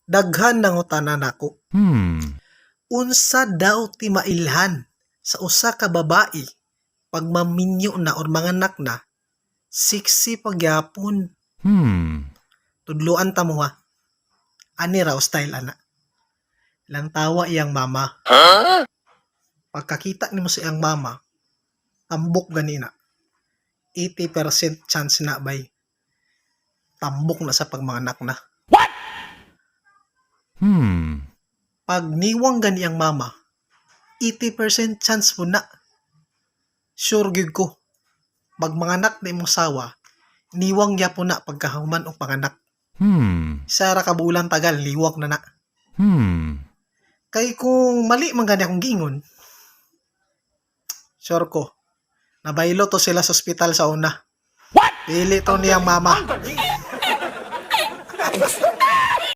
Daghan nangutanan nako. Hmm. Unsa daw ti mailhan sa usa ka babae pag maminyo na or manganak na, sexy pagyapon. Hmm. Tudloan ta mo ha. Ani raw style ana. Lang tawa iyang mama. Pagkakita nimo sa iyang mama, tambok ganina. 80% chance na bay. Tambok na sa pagmanganak na. Hmm. Pag niwang gani ang mama, 80% chance po na. Sure gyud ko. Pag manganak na imong sawa, niwang ya po na pagkahuman o panganak. Hmm. Sara ka bulan tagal, liwak na na. Hmm. Kay kung mali man gani akong gingon, sure ko, nabaylo to sila sa ospital sa una. Pili to niyang mama.